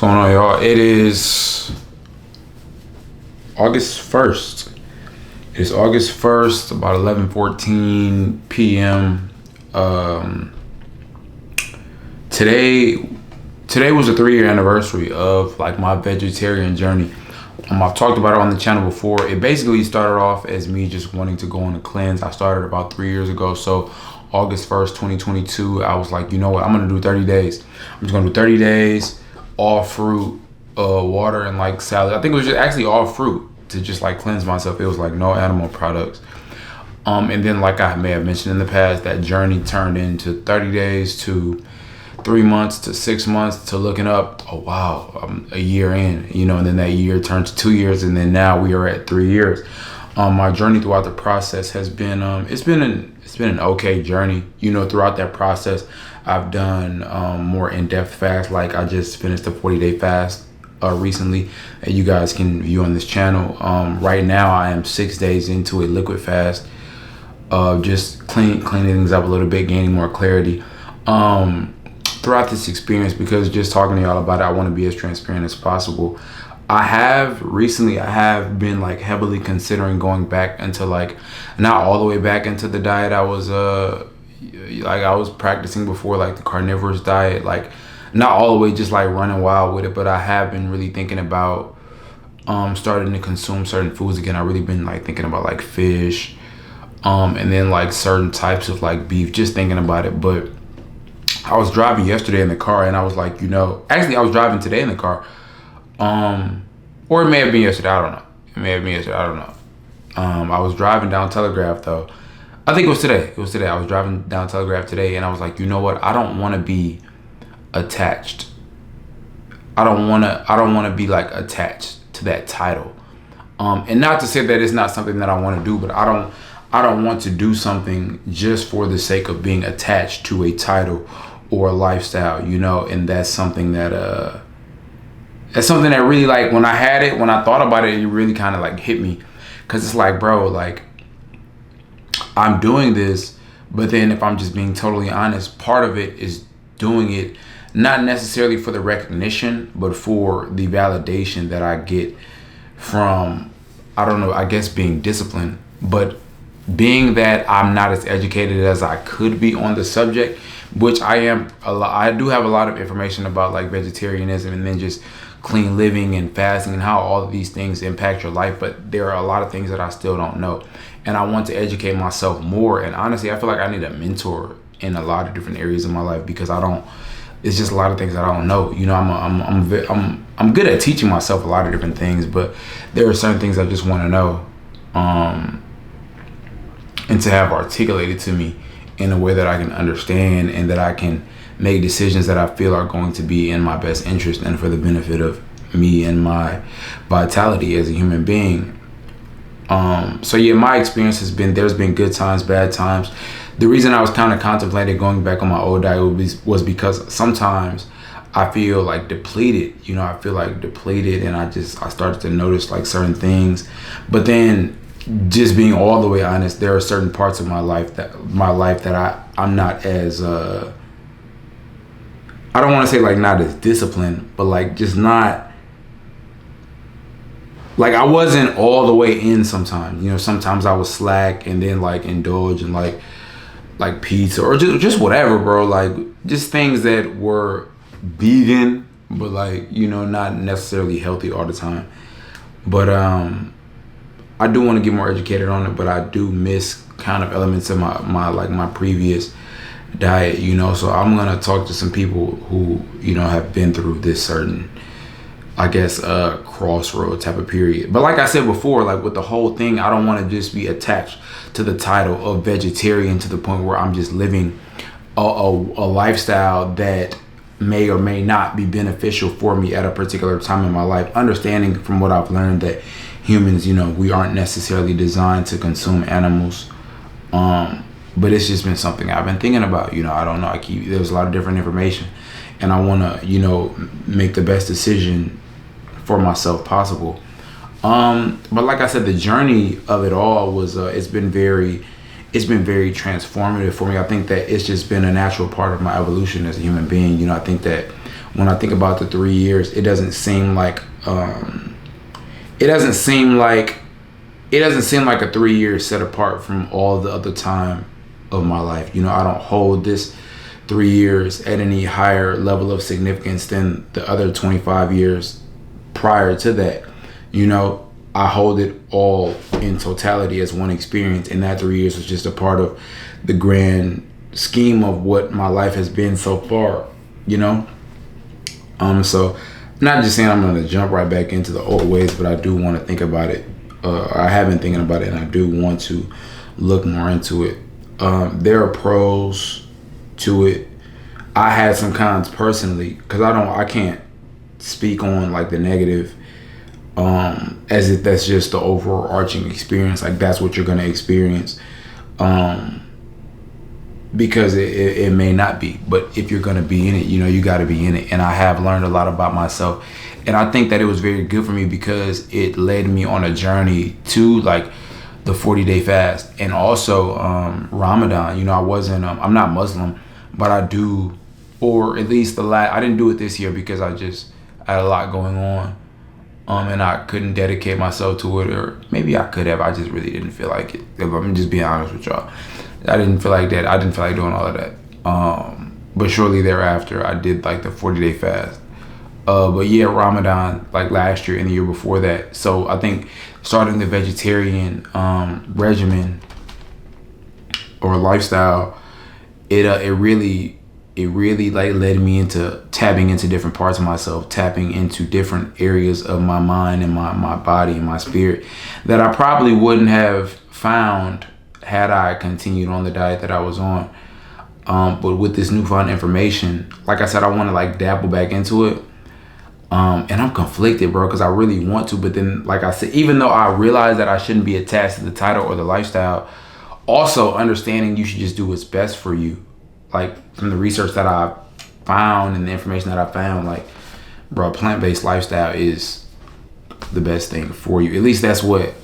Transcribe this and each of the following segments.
going on, y'all? It is August 1st. It's August 1st, about 11:14 p.m. Today was a 3-year anniversary of like my vegetarian journey. I've talked about it on the channel before. It basically started off as me just wanting to go on a cleanse. I started about 3 years ago. So August 1st, 2022, I was like, you know what? I'm going to do 30 days. I'm just going to do 30 days, all fruit, water, and like salad. I think it was just actually all fruit to just like cleanse myself. It was like no animal products. And then like I may have mentioned in the past, that journey turned into 30 days to 3 months to 6 months to looking up, oh wow, I'm a year in, and then that year turned to 2 years, and then now we are at 3 years. My journey throughout the process has been, it's been an okay journey. Throughout that process, I've done more in-depth fasts. Like I just finished a 40-day fast recently that you guys can view on this channel. Right now, I am 6 days into a liquid fast, just cleaning things up a little bit, gaining more clarity. Throughout this experience, because just talking to y'all about it, I want to be as transparent as possible. I have been like heavily considering going back into like, not all the way back into the diet I was practicing before, like the carnivorous diet, like not all the way just like running wild with it, but I have been really thinking about starting to consume certain foods again. I really been like thinking about like fish, and then like certain types of like beef, just thinking about it. But I was driving yesterday in the car and I was like, actually I was driving today in the car. Or it may have been yesterday, I don't know. I was driving down Telegraph though. I think it was today. I was driving down Telegraph today and I was like, you know what? I don't want to be attached. I don't want to be like attached to that title. And not to say that it's not something that I want to do, but I don't want to do something just for the sake of being attached to a title or a lifestyle, and that's something that really, like, when I thought about it, it really kind of like hit me, because it's like, bro, like I'm doing this, but then if I'm just being totally honest, part of it is doing it not necessarily for the recognition, but for the validation that I get from, I don't know, I guess being disciplined, but being that I'm not as educated as I could be on the subject, which I am I do have a lot of information about like vegetarianism and then just clean living and fasting and how all of these things impact your life, but there are a lot of things that I still don't know, and I want to educate myself more. And honestly, I feel like I need a mentor in a lot of different areas of my life, because it's just a lot of things that I don't know. I'm good at teaching myself a lot of different things, but there are certain things I just want to know, and to have articulated to me in a way that I can understand and that I can make decisions that I feel are going to be in my best interest and for the benefit of me and my vitality as a human being. So yeah, my experience has been, there's been good times, bad times. The reason I was kind of contemplating going back on my old diet was because sometimes I feel like depleted, and I started to notice like certain things. But then, just being all the way honest, there are certain parts of my life that I'm not as I don't want to say like not as disciplined, but like just not, like I wasn't all the way in sometimes. Sometimes I was slack and then like indulge in like pizza or just whatever, bro, like just things that were vegan but like not necessarily healthy all the time. But I do want to get more educated on it, but I do miss kind of elements of my previous diet, so I'm gonna talk to some people who have been through this certain, I guess, crossroad type of period. But like I said before, like with the whole thing, I don't want to just be attached to the title of vegetarian to the point where I'm just living a lifestyle that may or may not be beneficial for me at a particular time in my life, understanding from what I've learned that humans, we aren't necessarily designed to consume animals. But it's just been something I've been thinking about. I don't know. There's a lot of different information, and I want to, make the best decision for myself possible. But like I said, the journey of it all was, it's been very transformative for me. I think that it's just been a natural part of my evolution as a human being. I think that when I think about the 3 years, it doesn't seem like it doesn't seem like a 3 years set apart from all the other time of my life. You know, I don't hold this 3 years at any higher level of significance than the other 25 years prior to that. You know, I hold it all in totality as one experience, and that 3 years was just a part of the grand scheme of what my life has been so far, you know. So not just saying I'm gonna jump right back into the old ways, but I do want to think about it. I have been thinking about it, and I do want to look more into it. There are pros to it. I had some cons personally, because I can't speak on like the negative, as if that's just the overarching experience, like that's what you're gonna experience, because it may not be. But if you're gonna be in it, you know, you got to be in it. And I have learned a lot about myself, and I think that it was very good for me because it led me on a journey to like the 40-day fast, and also Ramadan. You know, I'm not Muslim, but I do, or at least I didn't do it this year because I had a lot going on, and I couldn't dedicate myself to it, or maybe I could have. I just really didn't feel like it. I'm just being honest with y'all. I didn't feel like that. I didn't feel like doing all of that. But shortly thereafter, I did like the 40-day fast. But yeah, Ramadan, like last year and the year before that. So I think starting the vegetarian regimen or lifestyle, it really like led me into tapping into different parts of myself, tapping into different areas of my mind and my body and my spirit that I probably wouldn't have found had I continued on the diet that I was on. But with this newfound information, like I said, I want to like dabble back into it. And I'm conflicted, bro, because I really want to. But then, like I said, even though I realize that I shouldn't be attached to the title or the lifestyle, also understanding you should just do what's best for you. Like from the research that I found and the information that I found, like, bro, plant-based lifestyle is the best thing for you. At least that's what,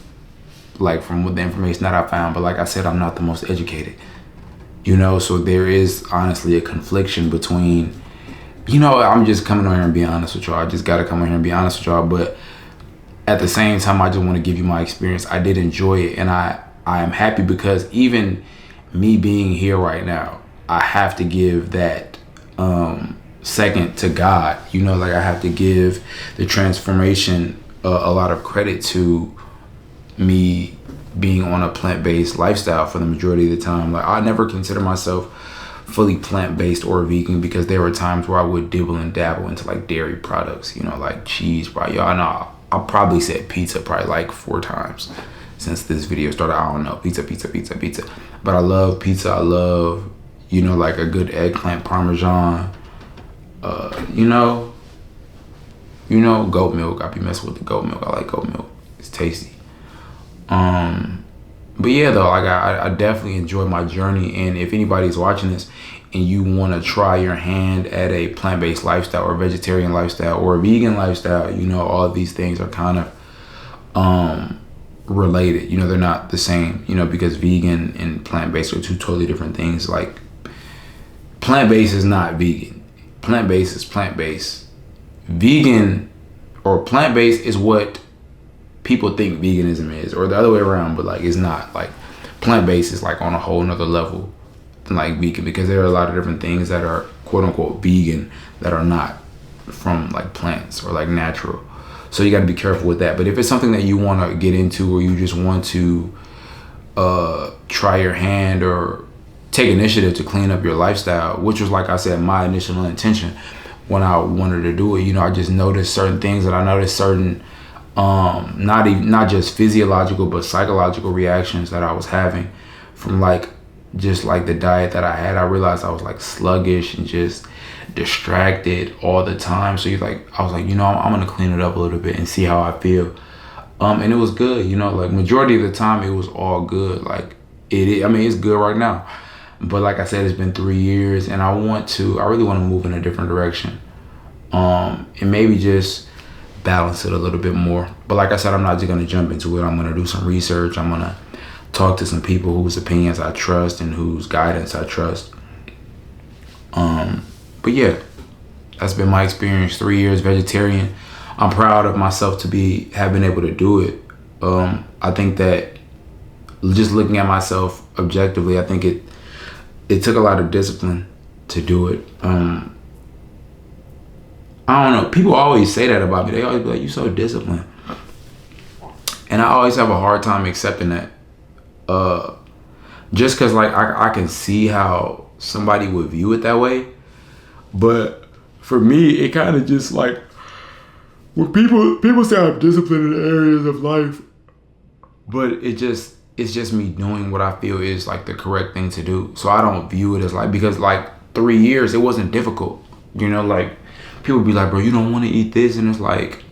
like, from what the information that I found. But like I said, I'm not the most educated, you know, so there is honestly a confliction between, you know, I'm just coming on here and being honest with y'all. I just got to come on here and be honest with y'all. But at the same time, I just want to give you my experience. I did enjoy it, and I am happy because even me being here right now, I have to give that second to God. You know, like I have to give the transformation a lot of credit to me being on a plant-based lifestyle for the majority of the time. Like I never consider myself fully plant-based or vegan because there were times where I would dibble and dabble into like dairy products, you know, like cheese, bro. Y'all know I probably said pizza probably like 4 times since this video started. I don't know, pizza. But I love pizza. I love, you know, like a good eggplant parmesan. You know, goat milk. I be messing with the goat milk. I like goat milk. It's tasty. But yeah, though, like I definitely enjoy my journey. And if anybody's watching this and you want to try your hand at a plant-based lifestyle or vegetarian lifestyle or a vegan lifestyle, you know, all of these things are kind of related. You know, they're not the same, you know, because vegan and plant-based are 2 totally different things. Like plant-based is not vegan. Plant-based is plant-based. Vegan or plant-based is what people think veganism is, or the other way around, but like it's not. Like plant-based is like on a whole nother level than like vegan, because there are a lot of different things that are quote unquote vegan that are not from like plants or like natural. So you got to be careful with that. But if it's something that you want to get into, or you just want to try your hand or take initiative to clean up your lifestyle, which was, like I said, my initial intention when I wanted to do it. You know, I just noticed certain things, that I noticed certain not just physiological but psychological reactions that I was having from like just like the diet that I had. I realized I was like sluggish and just distracted all the time. So I was like, you know, I'm gonna clean it up a little bit and see how I feel. And it was good, you know, like majority of the time it was all good. Like I mean, it's good right now. But like I said, it's been 3 years, and I really want to move in a different direction. And maybe just balance it a little bit more. But like I said, I'm not just going to jump into it. I'm going to do some research. I'm going to talk to some people whose opinions I trust and whose guidance I trust. But yeah, That's been my experience. 3 years vegetarian. I'm proud of myself to have been able to do it. I think that just looking at myself objectively, I think it took a lot of discipline to do it. I don't know. People always say that about me. They always be like, "You so disciplined," and I always have a hard time accepting that. Just because like I can see how somebody would view it that way, but for me, it kind of just like when people say I'm disciplined in areas of life, but it's just me doing what I feel is like the correct thing to do. So I don't view it as like, because like 3 years it wasn't difficult, like people be like, bro, you don't want to eat this, and it's like,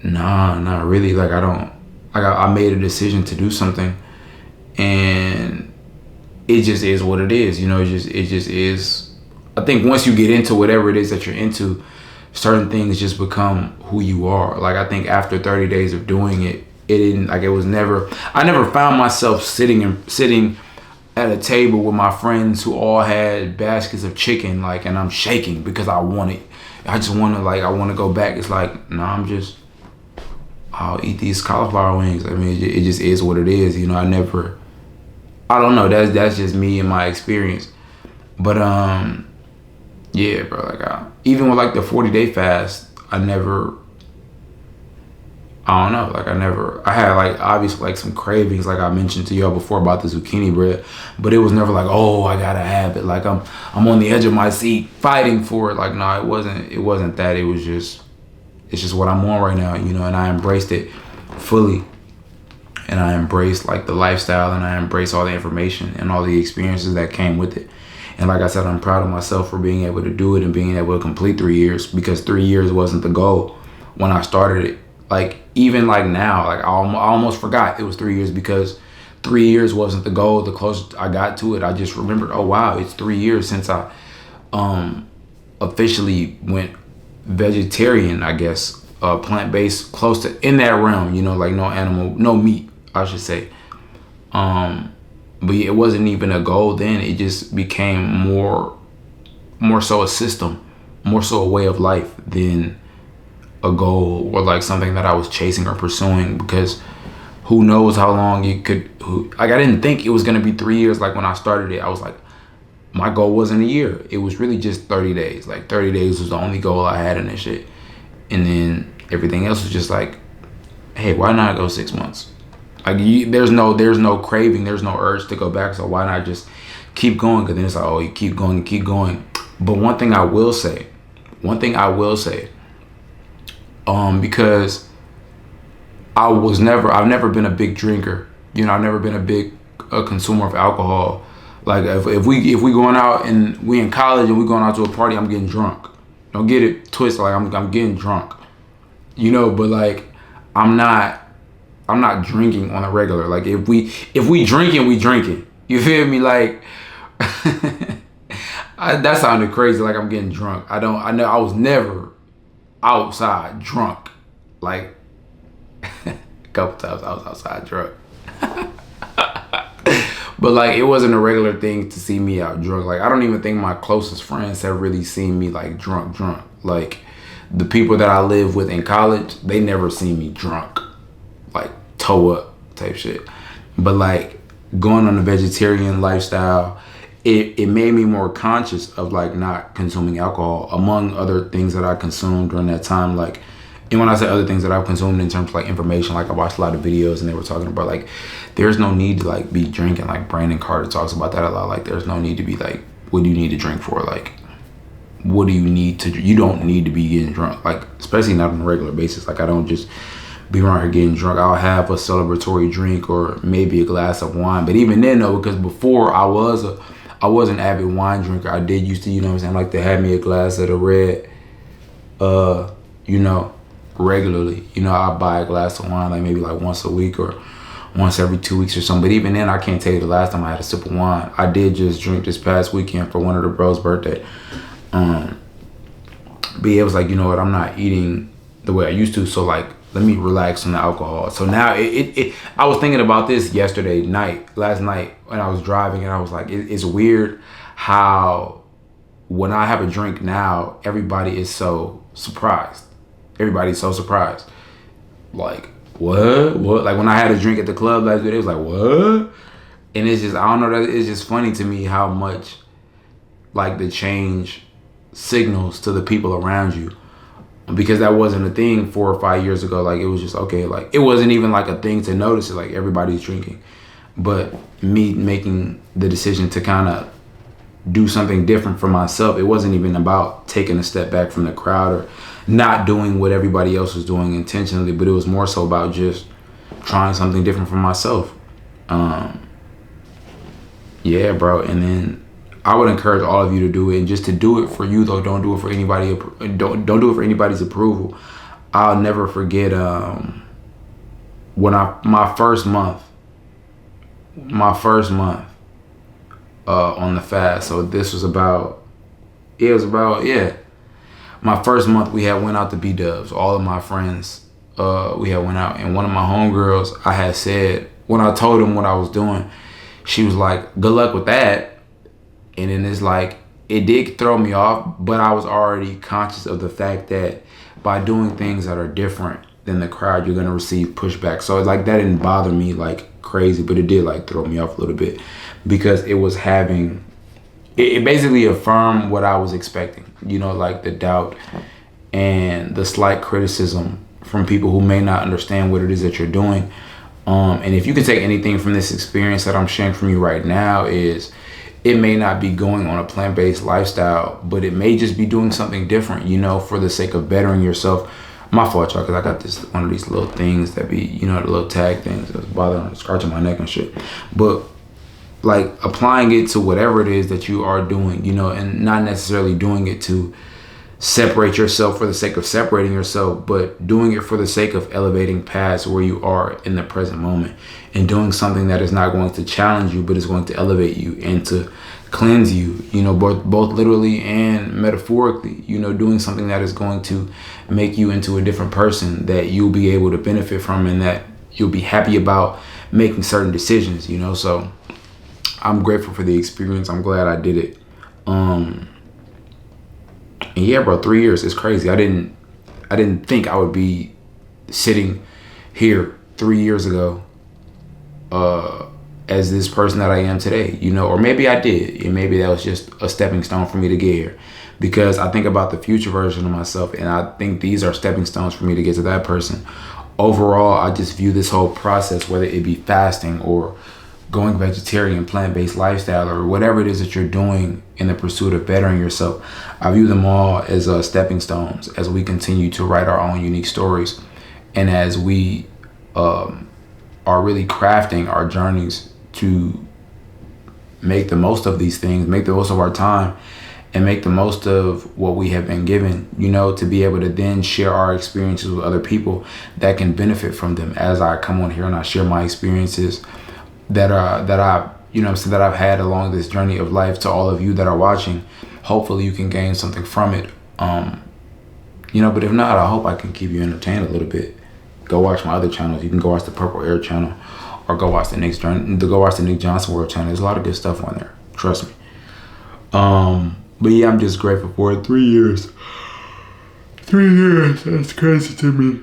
nah, not really. Like I don't, like I made a decision to do something, and it just is what it is. It just is. I think once you get into whatever it is that you're into, certain things just become who you are. Like I think after 30 days of doing it, I never found myself sitting at a table with my friends who all had baskets of chicken, like, and I'm shaking because I want to go back. It's like, no, I'll eat these cauliflower wings. I mean, it just is what it is. I don't know. That's just me and my experience. But yeah, bro. Like even with like the 40-day fast, I don't know. Like I had like obviously like some cravings, like I mentioned to y'all before about the zucchini bread, but it was never like, oh, I gotta have it. Like I'm on the edge of my seat fighting for it. Like no, it wasn't that. It's just what I'm on right now, and I embraced it fully. And I embraced like the lifestyle, and I embraced all the information and all the experiences that came with it. And like I said, I'm proud of myself for being able to do it and being able to complete 3 years, because 3 years wasn't the goal when I started it. Like even like now, like I almost forgot it was 3 years, because 3 years wasn't the goal. The closer I got to it, I just remembered, oh wow, it's 3 years since I officially went vegetarian, I guess, plant-based, close to in that realm, like no meat, I should say. But it wasn't even a goal then. It just became more so a system, more so a way of life than a goal or like something that I was chasing or pursuing, because who knows how long it could, like I didn't think it was going to be 3 years. Like when I started it, I was like, my goal wasn't a year. It was really just 30 days. Like 30 days was the only goal I had in this shit. And then everything else was just like, hey, why not go 6 months? Like there's no craving, there's no urge to go back. So why not just keep going? Because then it's like, oh, you keep going, keep going. But one thing I will say, because I've never been a big drinker. I've never been a big consumer of alcohol. Like if we going out and we in college and we going out to a party, I'm getting drunk. Don't get it twisted. Like I'm getting drunk, But like I'm not drinking on a regular. Like if we drinking, we drinking. You feel me? Like that sounded crazy. Like I'm getting drunk. I was never outside drunk. Like a couple times I was outside drunk. But like it wasn't a regular thing to see me out drunk. Like I don't even think my closest friends have really seen me like drunk. Like the people that I live with in college, they never seen me drunk, like toe up type shit. But like going on a vegetarian lifestyle, it made me more conscious of like not consuming alcohol, among other things that I consumed during that time. Like, and when I say other things that I've consumed in terms of like information, like I watched a lot of videos and they were talking about like, there's no need to like be drinking. Like Brandon Carter talks about that a lot. Like there's no need to be like, what do you need to drink for? Like, what do you need to, you don't need to be getting drunk. Like, especially not on a regular basis. Like I don't just be around here getting drunk. I'll have a celebratory drink or maybe a glass of wine. But even then though, because before I was an avid wine drinker. I did used to, like to have me a glass of the red, regularly. I buy a glass of wine like maybe like once a week or once every 2 weeks or something. But even then, I can't tell you the last time I had a sip of wine. I did just drink this past weekend for one of the bros' birthday. But yeah, it was like, you know what, I'm not eating the way I used to, so like, let me relax on the alcohol. So now I was thinking about this last night when I was driving, and I was like, it's weird how when I have a drink now, everybody is so surprised. Everybody's so surprised. Like, what? Like when I had a drink at the club last week, it was like, what? And it's just, I don't know, it's just funny to me how much like the change signals to the people around you. Because that wasn't a thing 4 or 5 years ago. Like it was just okay. Like it wasn't even like a thing to notice it. Like everybody's drinking, but me making the decision to kind of do something different for myself. It wasn't even about taking a step back from the crowd or not doing what everybody else was doing intentionally, but it was more so about just trying something different for myself. Yeah, bro. And then I would encourage all of you to do it, and just to do it for you though. Don't do it for anybody. Don't do it for anybody's approval. I'll never forget when my first month on the fast. So this was about my first month. We had went out to B-Dubs. All of my friends, we had went out, and one of my homegirls, I had said when I told them what I was doing, she was like, "Good luck with that." And then it's like, it did throw me off, but I was already conscious of the fact that by doing things that are different than the crowd, you're gonna receive pushback. So like that didn't bother me like crazy, but it did like throw me off a little bit, because it was it basically affirmed what I was expecting, like the doubt and the slight criticism from people who may not understand what it is that you're doing. And if you can take anything from this experience that I'm sharing from you right now, is it may not be going on a plant-based lifestyle, but it may just be doing something different, for the sake of bettering yourself. My fault, y'all, because I got one of these little things that be, the little tag things that's bothering, scratching my neck and shit. But like applying it to whatever it is that you are doing, and not necessarily doing it to separate yourself for the sake of separating yourself, but doing it for the sake of elevating past where you are in the present moment, and doing something that is not going to challenge you, but is going to elevate you and to cleanse you, both literally and metaphorically, doing something that is going to make you into a different person that you'll be able to benefit from, and that you'll be happy about making certain decisions, So I'm grateful for the experience. I'm glad I did it. And yeah, bro, 3 years is crazy. I didn't think I would be sitting here 3 years ago as this person that I am today, or maybe I did, and maybe that was just a stepping stone for me to get here, because I think about the future version of myself, and I think these are stepping stones for me to get to that person. Overall, I just view this whole process, whether it be fasting or going vegetarian, plant-based lifestyle, or whatever it is that you're doing in the pursuit of bettering yourself, I view them all as stepping stones as we continue to write our own unique stories, and as we are really crafting our journeys to make the most of these things, make the most of our time, and make the most of what we have been given, to be able to then share our experiences with other people that can benefit from them. As I come on here and I share my experiences that I've had along this journey of life to all of you that are watching, hopefully you can gain something from it. But if not, I hope I can keep you entertained a little bit. Go watch my other channels. You can go watch the Purple Air channel, or go watch the Nick Johnson World channel. There's a lot of good stuff on there. Trust me. But yeah, I'm just grateful for it. 3 years. 3 years. That's crazy to me.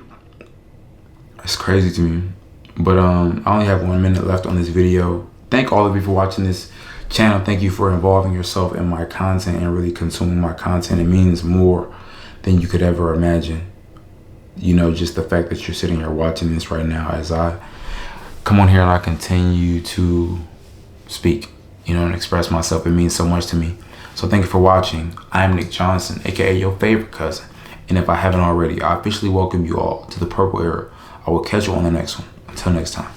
It's crazy to me. But I only have 1 minute left on this video. Thank all of you for watching this channel. Thank you for involving yourself in my content and really consuming my content. It means more than you could ever imagine. Just the fact that you're sitting here watching this right now as I come on here and I continue to speak, and express myself. It means so much to me. So thank you for watching. I'm Nick Johnson, aka your favorite cousin. And if I haven't already, I officially welcome you all to the Purple Era. I will catch you on the next one. Until next time.